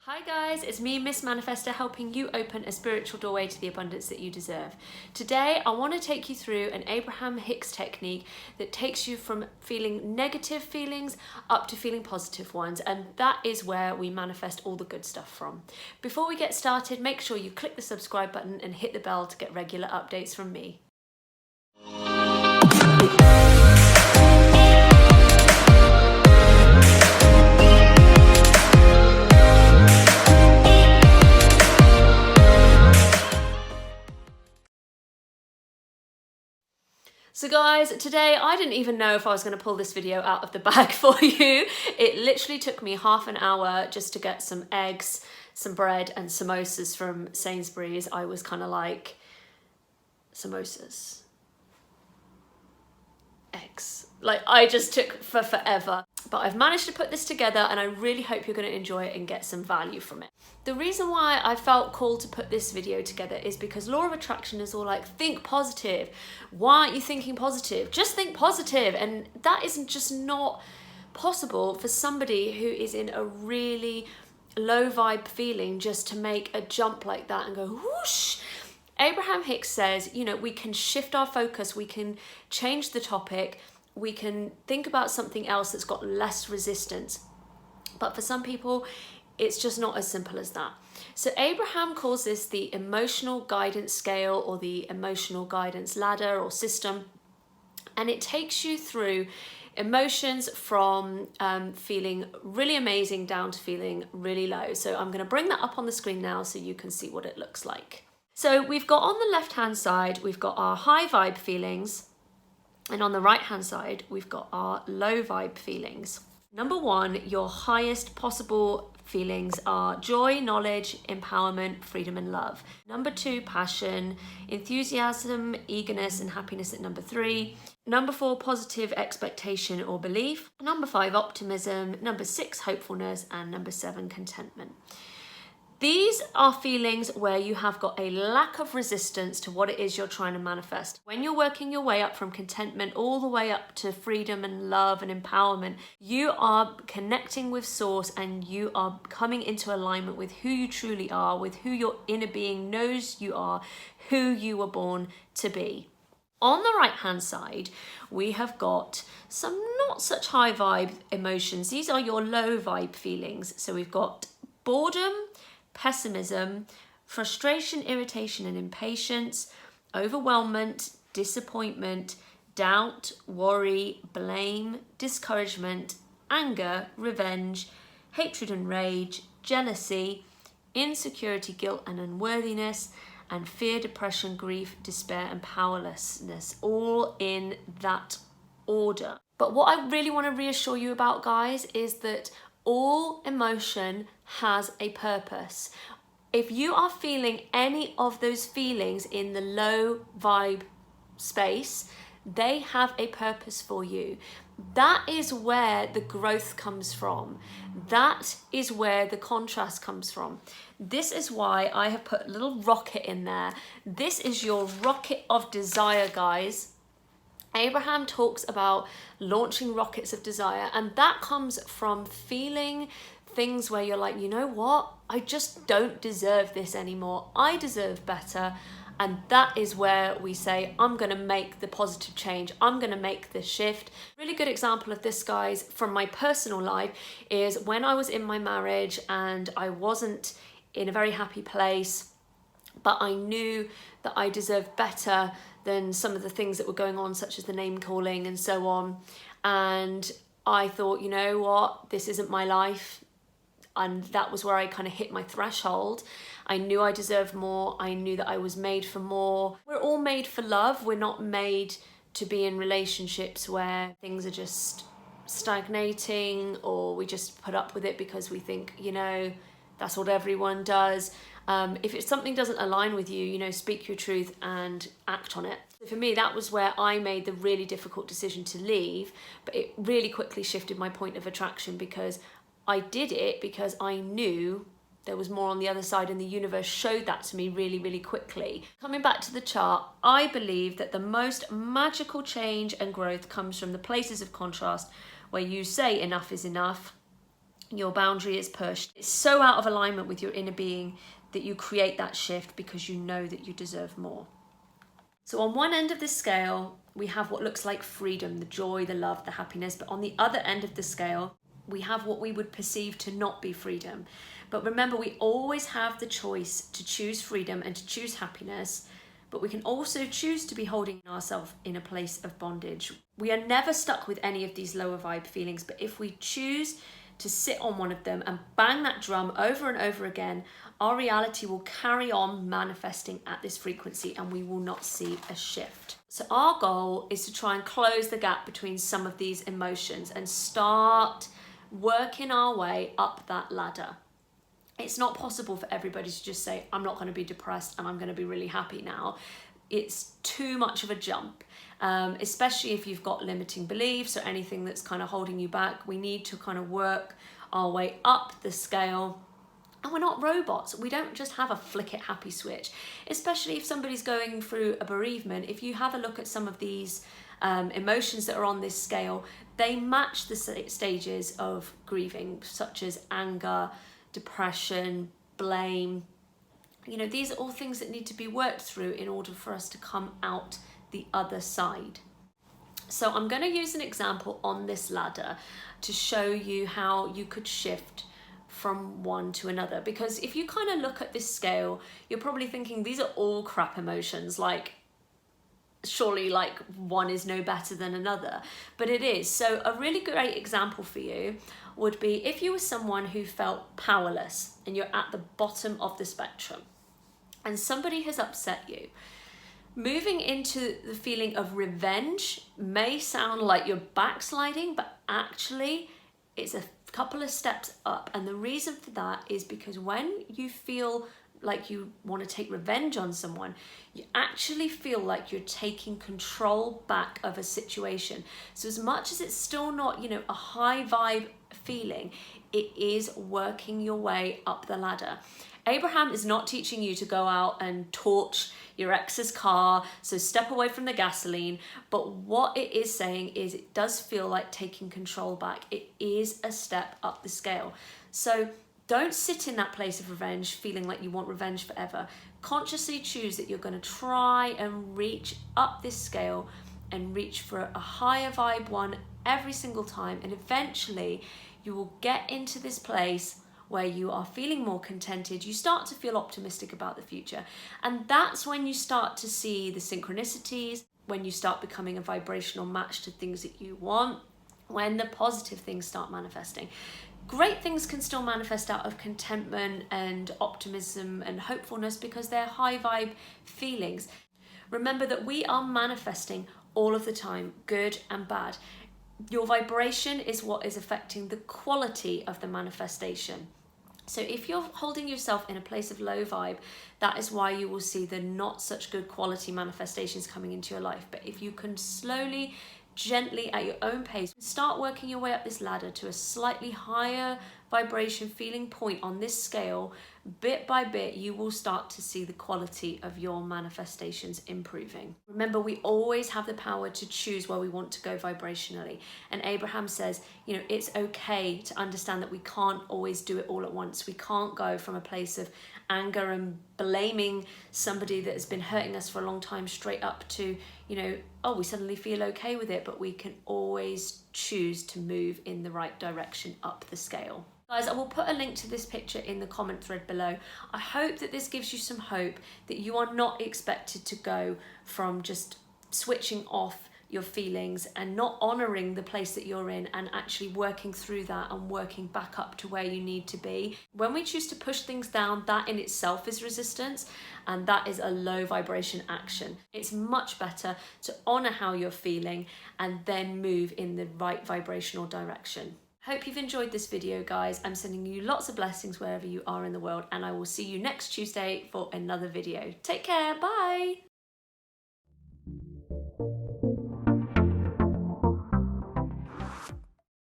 Hi guys, it's me, Miss Manifester, helping you open a spiritual doorway to the abundance that you deserve. Today, I want to take you through an Abraham Hicks technique that takes you from feeling negative feelings up to feeling positive ones, and that is where we manifest all the good stuff from. Before we get started, make sure you click the subscribe button and hit the bell to get regular updates from me. So guys, today I didn't even know if I was going to pull this video out of the bag for you. It literally took me half an hour just to get some eggs, some bread and samosas from Sainsbury's. I was kind of like, samosas, eggs. Like I just took forever. But I've managed to put this together and I really hope you're going to enjoy it and get some value from it. The reason why I felt called to put this video together is because law of attraction is all like, think positive. Why aren't you thinking positive? Just think positive. And that isn't just not possible for somebody who is in a really low vibe feeling just to make a jump like that and go whoosh. Abraham Hicks says, you know, we can shift our focus, we can change the topic, we can think about something else that's got less resistance. But for some people, it's just not as simple as that. So Abraham calls this the emotional guidance scale or the emotional guidance ladder or system. And it takes you through emotions from feeling really amazing down to feeling really low. So I'm going to bring that up on the screen now so you can see what it looks like. So we've got on the left-hand side, we've got our high vibe feelings. And on the right-hand side, we've got our low vibe feelings. Number one, your highest possible feelings are joy, knowledge, empowerment, freedom, and love. Number two, passion, enthusiasm, eagerness, and happiness at number three. Number four, positive expectation or belief. Number five, optimism. Number six, hopefulness. And number seven, contentment. These are feelings where you have got a lack of resistance to what it is you're trying to manifest. When you're working your way up from contentment all the way up to freedom and love and empowerment, you are connecting with source and you are coming into alignment with who you truly are, with who your inner being knows you are, who you were born to be. On the right-hand side, we have got some not such high vibe emotions. These are your low vibe feelings. So we've got boredom, pessimism, frustration, irritation and impatience, overwhelmment, disappointment, doubt, worry, blame, discouragement, anger, revenge, hatred and rage, jealousy, insecurity, guilt and unworthiness, and fear, depression, grief, despair and powerlessness, all in that order. But what I really want to reassure you about, guys, is that all emotion has a purpose. If you are feeling any of those feelings in the low vibe space, they have a purpose for you. That is where the growth comes from. That is where the contrast comes from. This is why I have put a little rocket in there. This is your rocket of desire, guys. Abraham talks about launching rockets of desire, and that comes from feeling things where you're like, you know what? I just don't deserve this anymore. I deserve better. And that is where we say, I'm going to make the positive change. I'm going to make this shift. Really good example of this, guys, from my personal life is when I was in my marriage and I wasn't in a very happy place, but I knew that I deserved better than some of the things that were going on, such as the name calling and so on. And I thought, you know what, this isn't my life. And that was where I kind of hit my threshold. I knew I deserved more. I knew that I was made for more. We're all made for love. We're not made to be in relationships where things are just stagnating or we just put up with it because we think, you know, that's what everyone does. If something doesn't align with you, you know, speak your truth and act on it. So for me, that was where I made the really difficult decision to leave, but it really quickly shifted my point of attraction because I did it because I knew there was more on the other side and the universe showed that to me really, really quickly. Coming back to the chart, I believe that the most magical change and growth comes from the places of contrast where you say enough is enough your boundary is pushed. It's so out of alignment with your inner being that you create that shift because you know that you deserve more. So on one end of the scale, we have what looks like freedom, the joy, the love, the happiness. But on the other end of the scale, we have what we would perceive to not be freedom. But remember, we always have the choice to choose freedom and to choose happiness, but we can also choose to be holding ourselves in a place of bondage. We are never stuck with any of these lower vibe feelings, but if we choose to sit on one of them and bang that drum over and over again, our reality will carry on manifesting at this frequency and we will not see a shift. So our goal is to try and close the gap between some of these emotions and start working our way up that ladder. It's not possible for everybody to just say, I'm not going to be depressed and I'm going to be really happy now. It's too much of a jump, especially if you've got limiting beliefs or anything that's kind of holding you back. We need to kind of work our way up the scale. And we're not robots. We don't just have a flick it happy switch, especially if somebody's going through a bereavement. If you have a look at some of these emotions that are on this scale, they match the stages of grieving, such as anger, depression, blame. You know, these are all things that need to be worked through in order for us to come out the other side. So I'm going to use an example on this ladder to show you how you could shift from one to another. Because if you kind of look at this scale, you're probably thinking these are all crap emotions, like surely like one is no better than another, but it is. So a really great example for you would be if you were someone who felt powerless and you're at the bottom of the spectrum and somebody has upset you. Moving into the feeling of revenge may sound like you're backsliding, but actually it's a couple of steps up. And the reason for that is because when you feel like you want to take revenge on someone, you actually feel like you're taking control back of a situation. So as much as it's still not, you know, a high vibe feeling, it is working your way up the ladder. Abraham is not teaching you to go out and torch your ex's car, so step away from the gasoline. But what it is saying is it does feel like taking control back. It is a step up the scale. So don't sit in that place of revenge, feeling like you want revenge forever. Consciously choose that you're going to try and reach up this scale and reach for a higher vibe one every single time. And eventually you will get into this place where you are feeling more contented. You start to feel optimistic about the future. And that's when you start to see the synchronicities, when you start becoming a vibrational match to things that you want, when the positive things start manifesting. Great things can still manifest out of contentment and optimism and hopefulness because they're high vibe feelings. Remember that we are manifesting all of the time, good and bad. Your vibration is what is affecting the quality of the manifestation. So if you're holding yourself in a place of low vibe, that is why you will see the not such good quality manifestations coming into your life. But if you can slowly, gently, at your own pace, start working your way up this ladder to a slightly higher vibration feeling point on this scale, bit by bit, you will start to see the quality of your manifestations improving. Remember, we always have the power to choose where we want to go vibrationally. And Abraham says, you know, it's okay to understand that we can't always do it all at once. We can't go from a place of anger and blaming somebody that has been hurting us for a long time straight up to, you know, oh, we suddenly feel okay with it, but we can always choose to move in the right direction up the scale. Guys, I will put a link to this picture in the comment thread below. I hope that this gives you some hope that you are not expected to go from just switching off your feelings and not honouring the place that you're in and actually working through that and working back up to where you need to be. When we choose to push things down, that in itself is resistance, and that is a low vibration action. It's much better to honour how you're feeling and then move in the right vibrational direction. Hope you've enjoyed this video, guys. I'm sending you lots of blessings wherever you are in the world, and I will see you next Tuesday for another video. Take care, bye!